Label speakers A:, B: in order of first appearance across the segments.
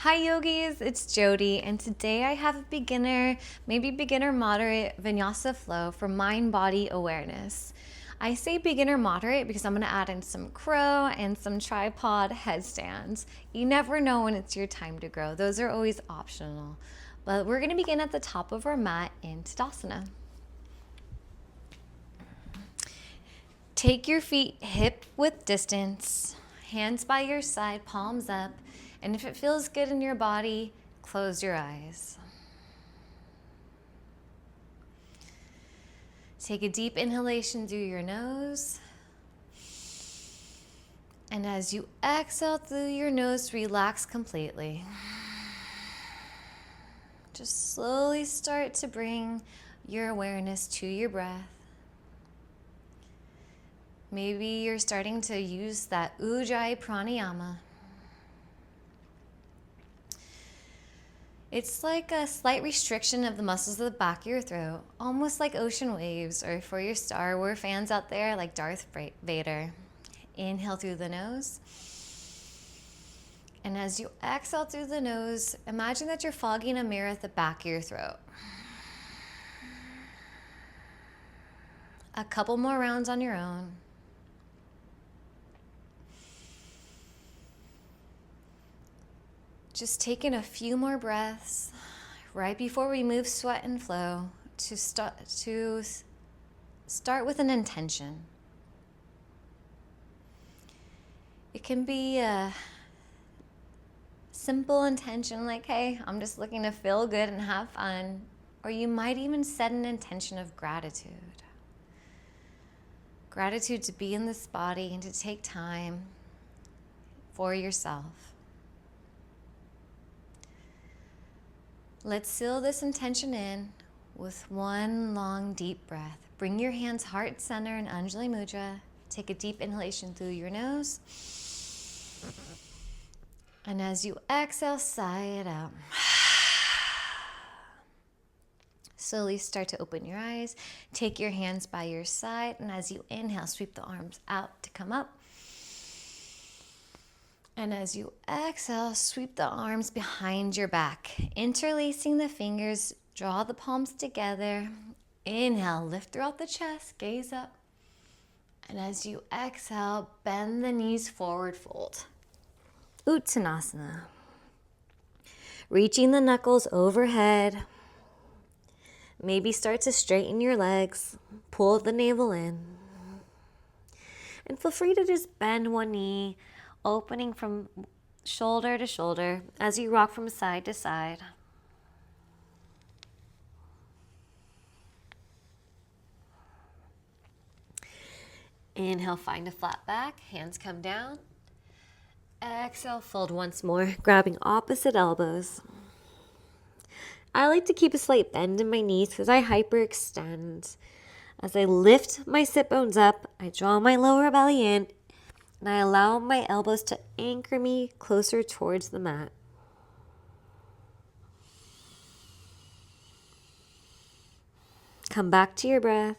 A: Hi yogis, it's Jody, and today I have a beginner, maybe beginner moderate Vinyasa flow for mind body awareness. I say beginner moderate because I'm going to add in some crow and some tripod headstands. You never know when it's your time to grow, those are always optional. But we're going to begin at the top of our mat in Tadasana. Take your feet hip width distance, hands by your side, palms up, and if it feels good in your body, close your eyes. Take a deep inhalation through your nose. And as you exhale through your nose, relax completely. Just slowly start to bring your awareness to your breath. Maybe you're starting to use that Ujjayi pranayama. It's like a slight restriction of the muscles of the back of your throat, almost like ocean waves, or for your Star Wars fans out there, like Darth Vader. Inhale through the nose. And as you exhale through the nose, imagine that you're fogging a mirror at the back of your throat. A couple more rounds on your own. Just taking a few more breaths right before we move sweat and flow to start with an intention. It can be a simple intention like, hey, I'm just looking to feel good and have fun. Or you might even set an intention of gratitude. Gratitude to be in this body and to take time for yourself. Let's seal this intention in with one long deep breath. Bring your hands heart center in Anjali Mudra. Take a deep inhalation through your nose. And as you exhale, sigh it out. Slowly start to open your eyes. Take your hands by your side. And as you inhale, sweep the arms out to come up. And as you exhale, sweep the arms behind your back. Interlacing the fingers, draw the palms together. Inhale, lift throughout the chest, gaze up. And as you exhale, bend the knees forward, fold. Uttanasana. Reaching the knuckles overhead. Maybe start to straighten your legs. Pull the navel in. And feel free to just bend one knee, opening from shoulder to shoulder as you rock from side to side. Inhale, find a flat back, hands come down. Exhale, fold once more, grabbing opposite elbows. I like to keep a slight bend in my knees because I hyperextend. As I lift my sit bones up, I draw my lower belly in, and I allow my elbows to anchor me closer towards the mat. Come back to your breath.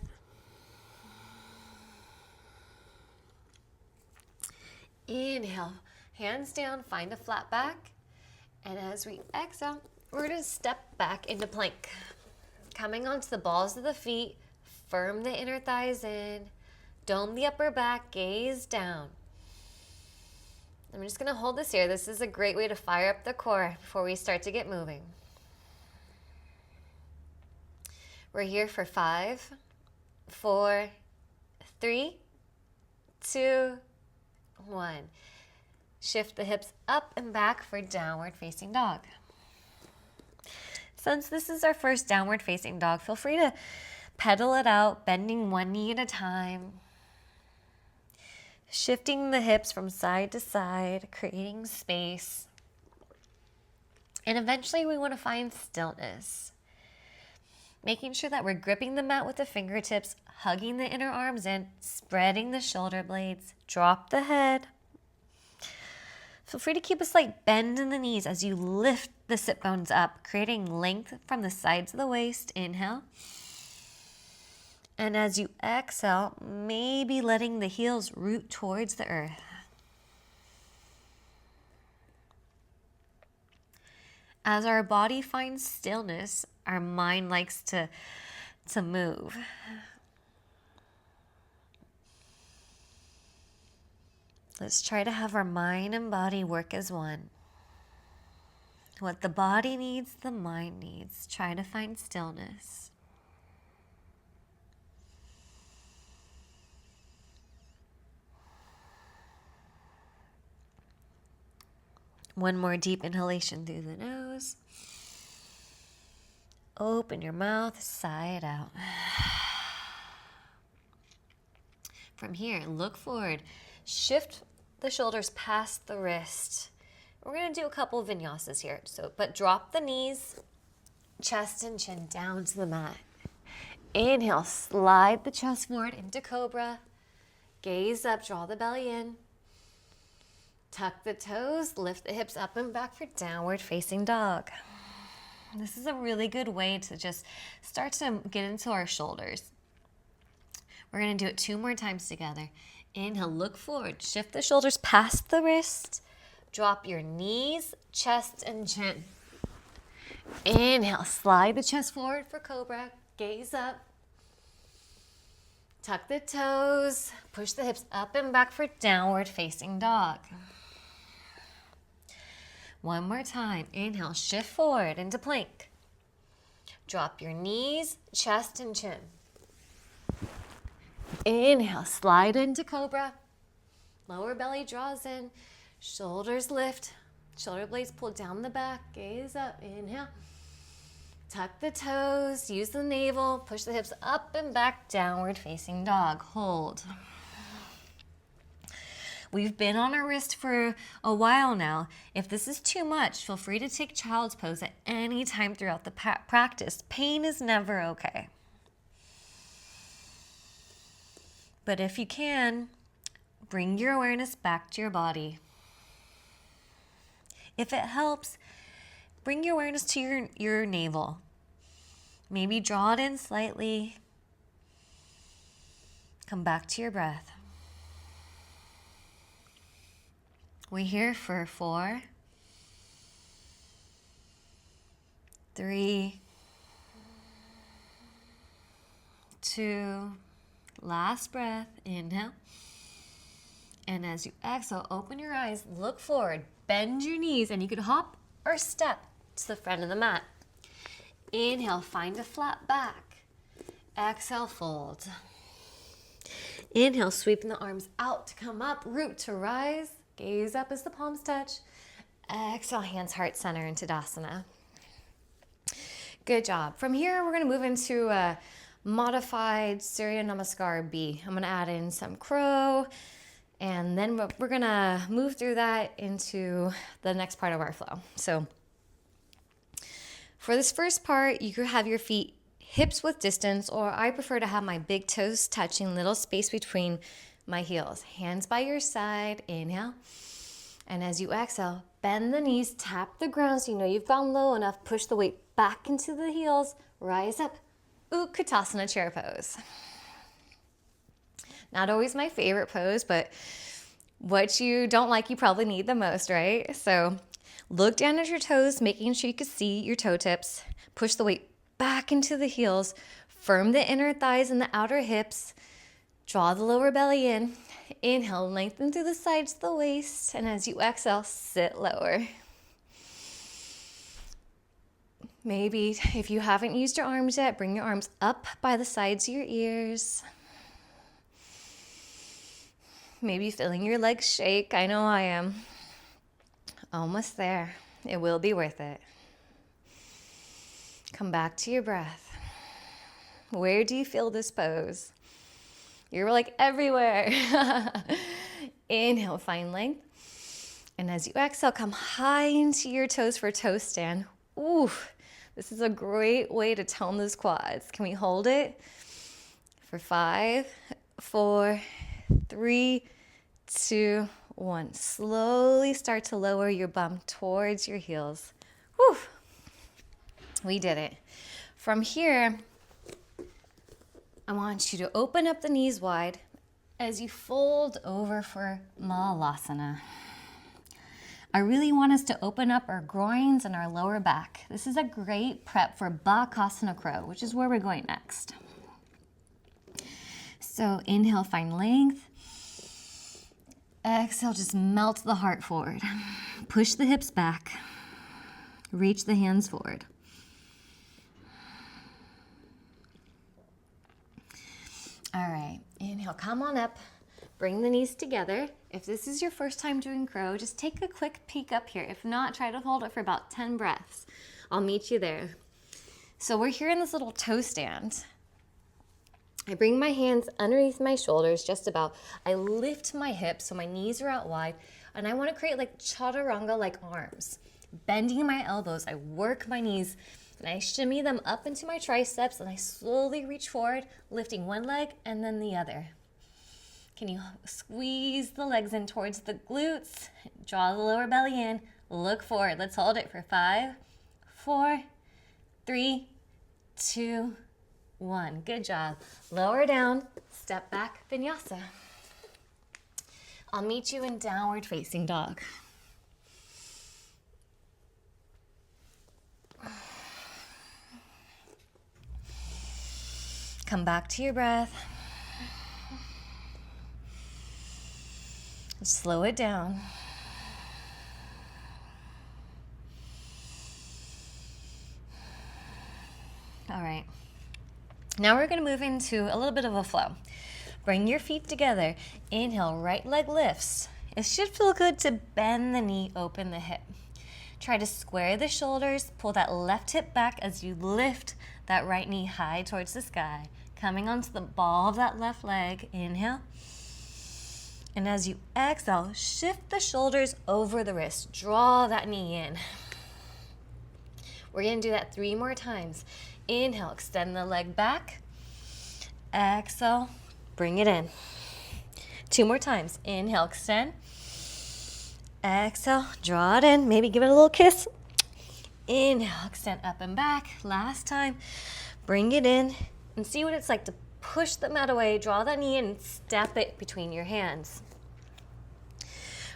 A: Inhale, hands down, find a flat back. And as we exhale, we're going to step back into plank. Coming onto the balls of the feet, firm the inner thighs in, dome the upper back, gaze down. I'm just going to hold this here. This is a great way to fire up the core before we start to get moving. We're here for 5, 4, 3, 2, 1. Shift the hips up and back for downward facing dog. Since this is our first downward facing dog, feel free to pedal it out, bending one knee at a time. Shifting the hips from side to side, creating space. And eventually we want to find stillness. Making sure that we're gripping the mat with the fingertips, hugging the inner arms in, spreading the shoulder blades, drop the head. Feel free to keep a slight bend in the knees as you lift the sit bones up, creating length from the sides of the waist. Inhale. And as you exhale, maybe letting the heels root towards the earth. As our body finds stillness, our mind likes to move. Let's try to have our mind and body work as one. What the body needs, the mind needs. Try to find stillness. One more deep inhalation through the nose. Open your mouth, sigh it out. From here, look forward. Shift the shoulders past the wrist. We're going to do a couple of vinyasas here. But drop the knees, chest and chin down to the mat. Inhale, slide the chest forward into cobra. Gaze up, draw the belly in. Tuck the toes, lift the hips up and back for downward facing dog. This is a really good way to just start to get into our shoulders. We're going to do it 2 more times together. Inhale, look forward. Shift the shoulders past the wrist. Drop your knees, chest, and chin. Inhale, slide the chest forward for cobra. Gaze up. Tuck the toes. Push the hips up and back for downward facing dog. One more time. Inhale, shift forward into plank. Drop your knees, chest, and chin. Inhale, slide into cobra. Lower belly draws in. Shoulders lift. Shoulder blades pull down the back. Gaze up. Inhale. Tuck the toes. Use the navel. Push the hips up and back. Downward facing dog. Hold. We've been on our wrist for a while now. If this is too much, feel free to take child's pose at any time throughout the practice. Pain is never okay. But if you can, bring your awareness back to your body. If it helps, bring your awareness to your navel. Maybe draw it in slightly. Come back to your breath. We're here for 4, 3, 2, last breath. Inhale. And as you exhale, open your eyes, look forward, bend your knees, and you could hop or step to the front of the mat. Inhale, find a flat back. Exhale, fold. Inhale, sweeping the arms out to come up, root to rise. Gaze up as the palms touch. Exhale, hands heart center into Tadasana. Good job. From here, we're going to move into a modified Surya Namaskar B. I'm going to add in some crow, and then we're going to move through that into the next part of our flow. So for this first part, you could have your feet hips width distance, or I prefer to have my big toes touching, little space between my heels. Hands by your side. Inhale. And as you exhale, bend the knees, tap the ground so you know you've gone low enough. Push the weight back into the heels. Rise up. Utkatasana chair pose. Not always my favorite pose, but what you don't like, you probably need the most, right? So look down at your toes, making sure you can see your toe tips. Push the weight back into the heels. Firm the inner thighs and the outer hips. Draw the lower belly in. Inhale, lengthen through the sides of the waist. And as you exhale, sit lower. Maybe if you haven't used your arms yet, bring your arms up by the sides of your ears. Maybe feeling your legs shake. I know I am. Almost there. It will be worth it. Come back to your breath. Where do you feel this pose? You're like everywhere. Inhale, find length. And as you exhale, come high into your toes for toe stand. Ooh, this is a great way to tone those quads. Can we hold it? For 5, 4, 3, 2, 1. Slowly start to lower your bum towards your heels. Whew. We did it. From here, I want you to open up the knees wide as you fold over for Malasana. I really want us to open up our groins and our lower back. This is a great prep for Bakasana Crow, which is where we're going next. So inhale, find length. Exhale, just melt the heart forward. Push the hips back. Reach the hands forward. All right, inhale, come on up. Bring the knees together. If this is your first time doing crow, just take a quick peek up here. If not, try to hold it for about 10 breaths. I'll meet you there. So we're here in this little toe stand. I bring my hands underneath my shoulders, just about. I lift my hips so my knees are out wide, and I want to create like chaturanga-like arms. Bending my elbows, I work my knees, and I shimmy them up into my triceps, and I slowly reach forward, lifting one leg and then the other. Can you squeeze the legs in towards the glutes? Draw the lower belly in. Look forward. Let's hold it for 5, 4, 3, 2, 1. Good job. Lower down. Step back. Vinyasa. I'll meet you in downward facing dog. Come back to your breath. Slow it down. All right. Now we're going to move into a little bit of a flow. Bring your feet together. Inhale, right leg lifts. It should feel good to bend the knee, open the hip. Try to square the shoulders. Pull that left hip back as you lift that right knee high towards the sky. Coming onto the ball of that left leg. Inhale. And as you exhale, shift the shoulders over the wrist. Draw that knee in. We're going to do that 3 more times. Inhale, extend the leg back. Exhale, bring it in. 2 more times. Inhale, extend. Exhale, draw it in. Maybe give it a little kiss. Inhale, extend up and back. Last time. Bring it in and see what it's like to push the mat away. Draw that knee in and step it between your hands.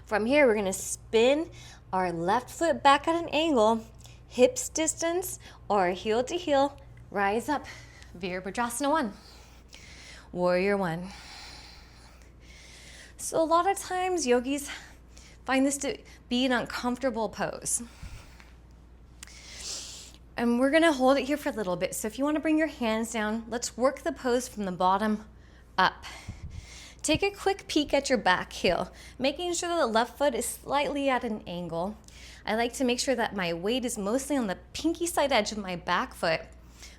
A: From here, we're going to spin our left foot back at an angle, hips distance or heel to heel. Rise up, Virabhadrasana 1, Warrior 1. So a lot of times yogis find this to be an uncomfortable pose. And we're going to hold it here for a little bit. So if you want to bring your hands down, let's work the pose from the bottom up. Take a quick peek at your back heel, making sure that the left foot is slightly at an angle. I like to make sure that my weight is mostly on the pinky side edge of my back foot,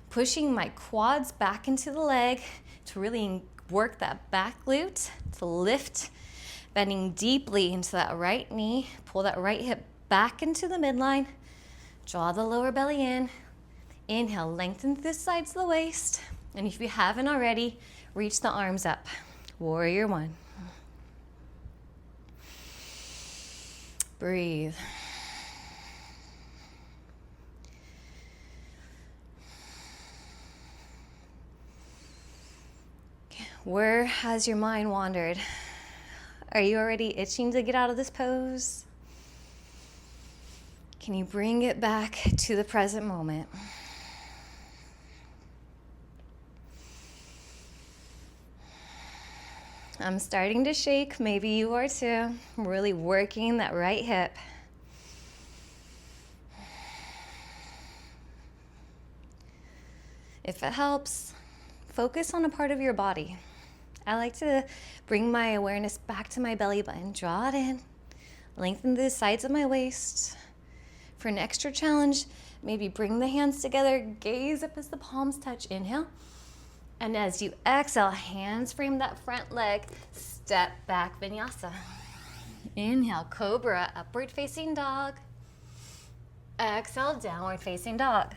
A: pushing my quads back into the leg to really work that back glute, to lift, bending deeply into that right knee. Pull that right hip back into the midline. Draw the lower belly in. Inhale, lengthen the sides of the waist. And if you haven't already, reach the arms up. Warrior 1. Breathe. Where has your mind wandered? Are you already itching to get out of this pose? Can you bring it back to the present moment? I'm starting to shake. Maybe you are too. I'm really working that right hip. If it helps, focus on a part of your body. I like to bring my awareness back to my belly button. Draw it in. Lengthen the sides of my waist. For an extra challenge, maybe bring the hands together. Gaze up as the palms touch. Inhale. And as you exhale, hands frame that front leg. Step back, Vinyasa. Inhale, Cobra, upward facing dog. Exhale, downward facing dog.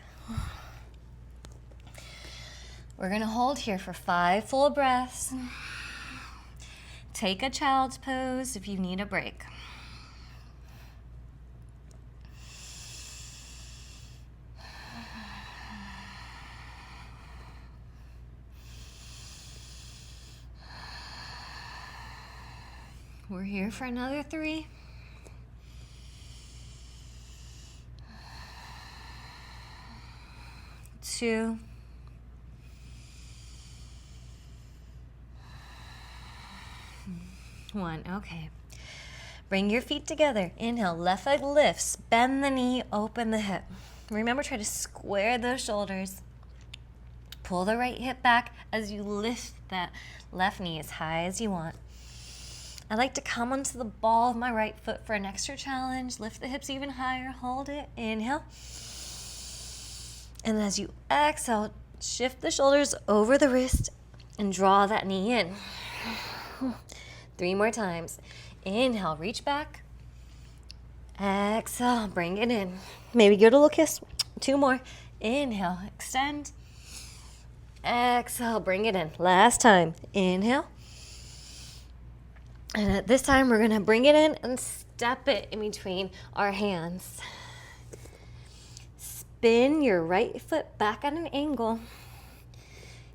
A: We're going to hold here for 5 full breaths. Take a child's pose if you need a break. We're here for another 3. 2. One. Okay. Bring your feet together. Inhale, left leg lifts. Bend the knee, open the hip. Remember, try to square those shoulders. Pull the right hip back as you lift that left knee as high as you want. I like to come onto the ball of my right foot for an extra challenge. Lift the hips even higher. Hold it. Inhale. And as you exhale, shift the shoulders over the wrist and draw that knee in. 3 more times. Inhale, reach back. Exhale, bring it in. Maybe give it a little kiss. 2 more. Inhale, extend. Exhale, bring it in. Last time. Inhale. And at this time, we're going to bring it in and step it in between our hands. Spin your right foot back at an angle.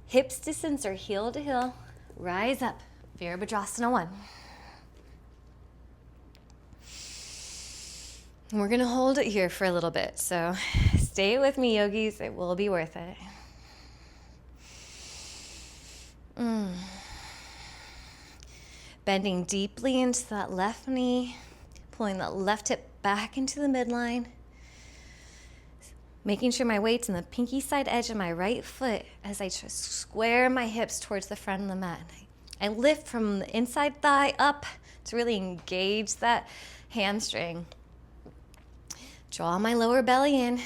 A: Hips to center, heel to heel. Rise up. Virabhadrasana 1. And we're going to hold it here for a little bit. So stay with me, yogis. It will be worth it. Bending deeply into that left knee. Pulling that left hip back into the midline. Making sure my weight's in the pinky side edge of my right foot as I just square my hips towards the front of the mat. I lift from the inside thigh up to really engage that hamstring. Draw my lower belly in.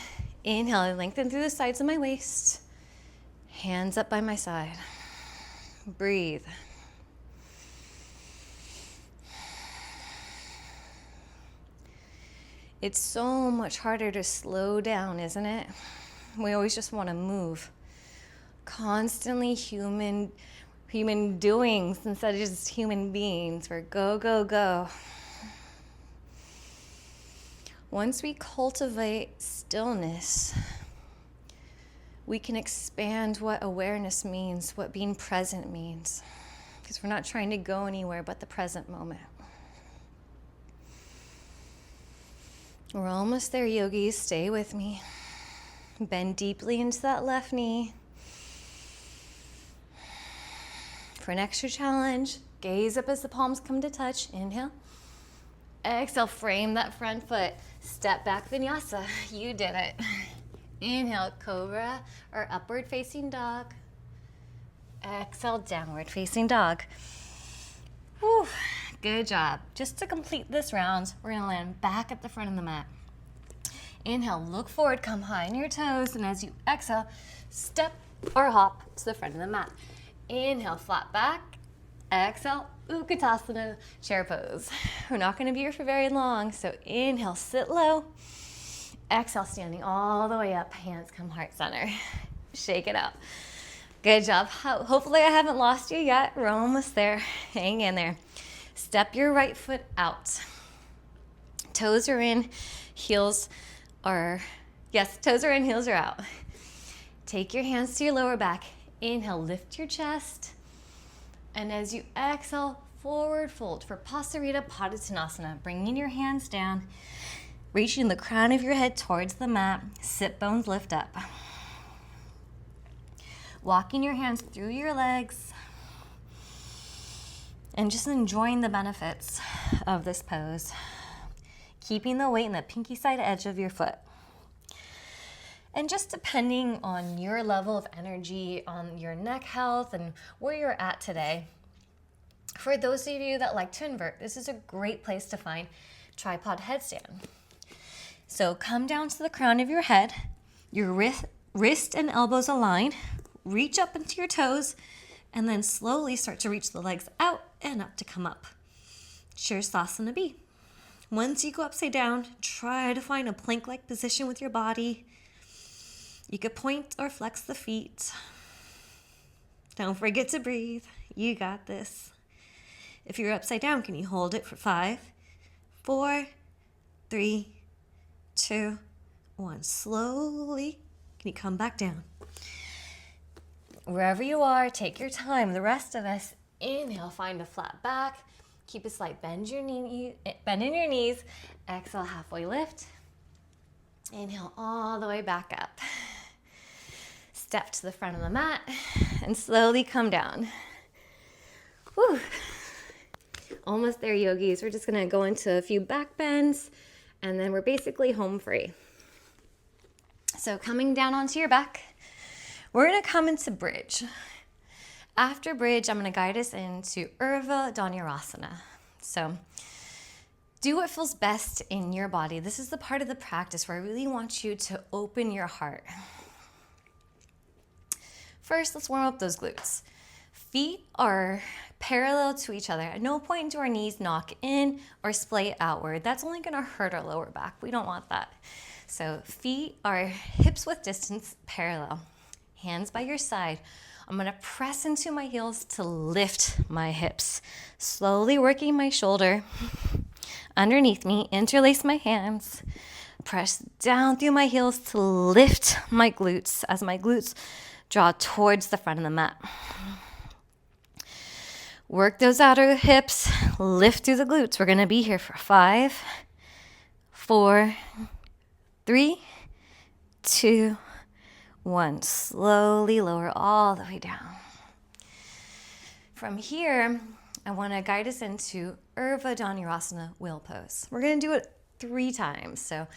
A: Inhale, lengthen through the sides of my waist. Hands up by my side. Breathe. It's so much harder to slow down, isn't it? We always just want to move. Constantly human doings instead of just human beings. We're go, go, go. Once we cultivate stillness, we can expand what awareness means, what being present means. Because we're not trying to go anywhere but the present moment. We're almost there, yogis. Stay with me. Bend deeply into that left knee. For an extra challenge, gaze up as the palms come to touch. Inhale. Exhale, frame that front foot. Step back, Vinyasa. You did it. Inhale, cobra or upward facing dog. Exhale, downward facing dog. Whew, good job. Just to complete this round, we're gonna land back at the front of the mat. Inhale, look forward, come high on your toes, and as you exhale, step or hop to the front of the mat. Inhale, flat back. Exhale, Utkatasana, chair pose. We're not gonna be here for very long, so inhale, sit low. Exhale, standing all the way up, hands come heart center. Shake it out. Good job. Hopefully I haven't lost you yet. We're almost there. Hang in there. Step your right foot out. Toes are in, heels are, yes, toes are in, heels are out. Take your hands to your lower back. Inhale, lift your chest. And as you exhale, forward fold for Pasarita Padottanasana. Bringing your hands down, reaching the crown of your head towards the mat. Sit bones lift up. Walking your hands through your legs. And just enjoying the benefits of this pose. Keeping the weight in the pinky side edge of your foot. And just depending on your level of energy, on your neck health, and where you're at today, for those of you that like to invert, this is a great place to find tripod headstand. So come down to the crown of your head, your wrist and elbows align, reach up into your toes, and then slowly start to reach the legs out and up to come up. Shirsasana B. Once you go upside down, try to find a plank-like position with your body. You could point or flex the feet. Don't forget to breathe. You got this. If you're upside down, can you hold it for 5, 4, 3, 2, 1. Slowly, can you come back down? Wherever you are, take your time. The rest of us, inhale, find a flat back. Keep a slight bend in your knees. Exhale, halfway lift. Inhale all the way back up. step to the front of the mat and slowly come down. Whew. Almost there, yogis. We're just gonna go into a few back bends and then we're basically home free. So coming down onto your back, we're gonna come into bridge. After bridge, I'm gonna guide us into Urdhva Dhanurasana. So do what feels best in your body. This is the part of the practice where I really want you to open your heart. First, let's warm up those glutes. Feet are parallel to each other. At no point do our knees knock in or splay outward. That's only gonna hurt our lower back. We don't want that. So feet are hips width distance parallel. Hands by your side. I'm gonna press into my heels to lift my hips. Slowly working my shoulder underneath me, interlace my hands, press down through my heels to lift my glutes as my glutes draw towards the front of the mat. Work those outer hips, lift through the glutes. We're gonna be here for 5, 4, 3, 2, 1. Slowly lower all the way down. From here, I wanna guide us into Urdhva Dhanurasana wheel pose. We're gonna do it 3 times, so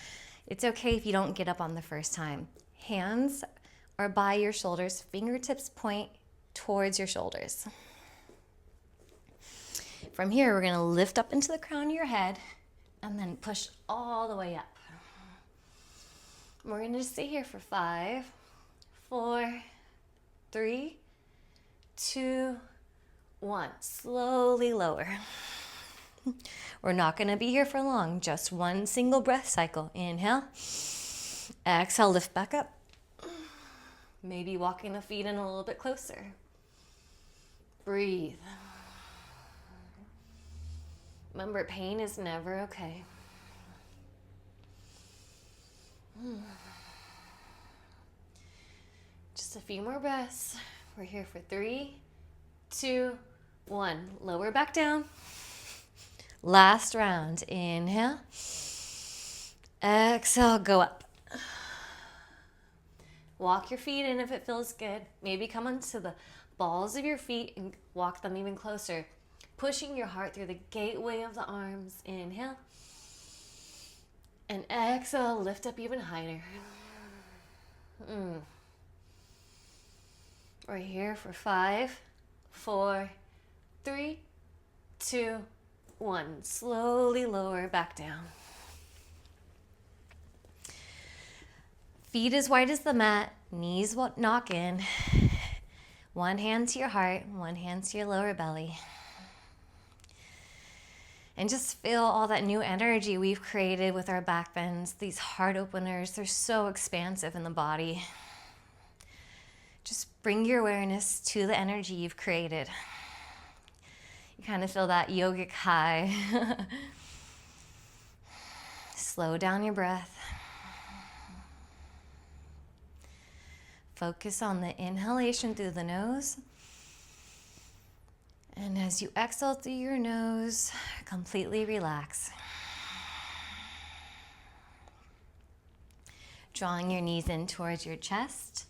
A: it's okay if you don't get up on the first time. Hands are by your shoulders, fingertips point towards your shoulders. From here, we're gonna lift up into the crown of your head and then push all the way up. We're gonna stay here for 5, 4, 3, 2, 1. Slowly lower. We're not gonna be here for long, just one single breath cycle. Inhale, exhale, lift back up. Maybe walking the feet in a little bit closer. Breathe. Remember, pain is never okay. Just a few more breaths. We're here for 3, 2, 1. Lower back down. Last round. Inhale. Exhale, go up. Walk your feet in if it feels good. Maybe come onto the balls of your feet and walk them even closer. Pushing your heart through the gateway of the arms. Inhale. And exhale, lift up even higher. We're here for 5, 4, 3, 2, 1. Slowly lower back down. Feet as wide as the mat, knees won't knock in. One hand to your heart, one hand to your lower belly. And just feel all that new energy we've created with our back bends, these heart openers. They're so expansive in the body. Just bring your awareness to the energy you've created. You kind of feel that yogic high. Slow down your breath. Focus on the inhalation through the nose. And as you exhale through your nose, completely relax. Drawing your knees in towards your chest.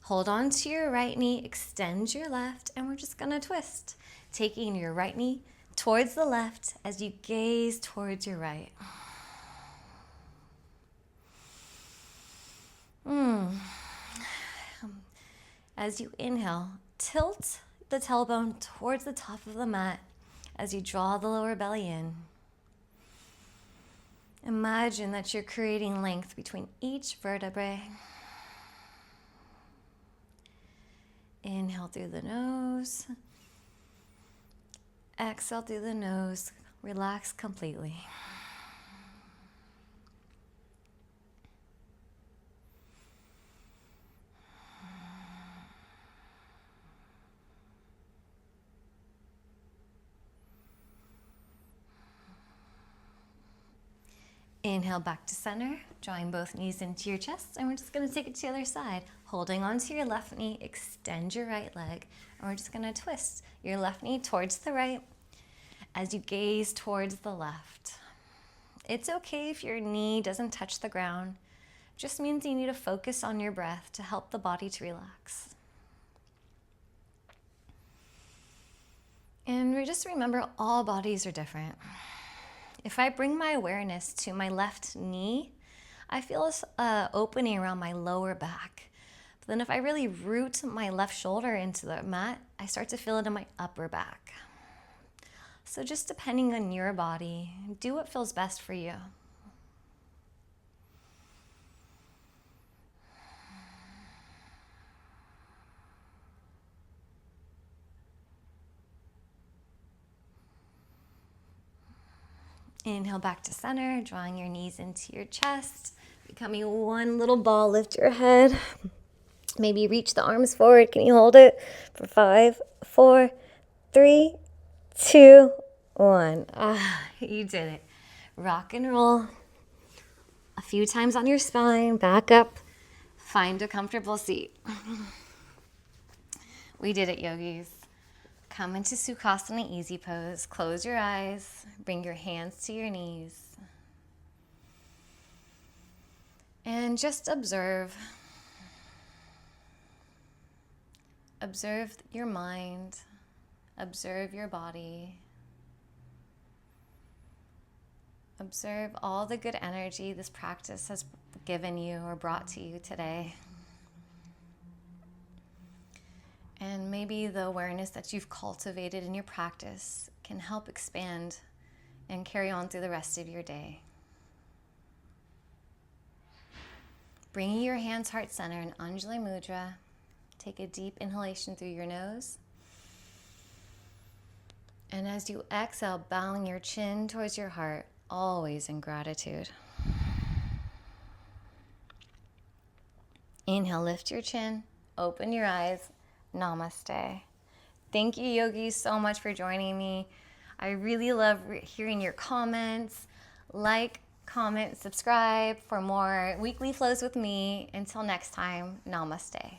A: Hold on to your right knee, extend your left, and we're just gonna twist. Taking your right knee towards the left as you gaze towards your right. As you inhale, tilt the tailbone towards the top of the mat as you draw the lower belly in. Imagine that you're creating length between each vertebrae. Inhale through the nose. Exhale through the nose. Relax completely. Inhale back to center, drawing both knees into your chest, and we're just gonna take it to the other side. Holding onto your left knee, extend your right leg, and we're just gonna twist your left knee towards the right as you gaze towards the left. It's okay if your knee doesn't touch the ground. Just means you need to focus on your breath to help the body to relax. And just remember, all bodies are different. If I bring my awareness to my left knee, I feel a opening around my lower back. But then if I really root my left shoulder into the mat, I start to feel it in my upper back. So just depending on your body, do what feels best for you. Inhale back to center, drawing your knees into your chest, becoming one little ball. Lift your head. Maybe reach the arms forward. Can you hold it for 5, 4, 3, 2, 1. You did it. Rock and roll a few times on your spine. Back up. Find a comfortable seat. We did it, yogis. Come into Sukhasana easy pose. Close your eyes. Bring your hands to your knees. And just observe. Observe your mind. Observe your body. Observe all the good energy this practice has given you or brought to you today. And maybe the awareness that you've cultivated in your practice can help expand and carry on through the rest of your day. Bringing your hands heart center in Anjali Mudra. Take a deep inhalation through your nose. And as you exhale, bowing your chin towards your heart, always in gratitude. Inhale, lift your chin, open your eyes. Namaste. Thank you, yogis, so much for joining me. I really love hearing your comments. Like, comment, subscribe for more weekly flows with me. Until next time, namaste.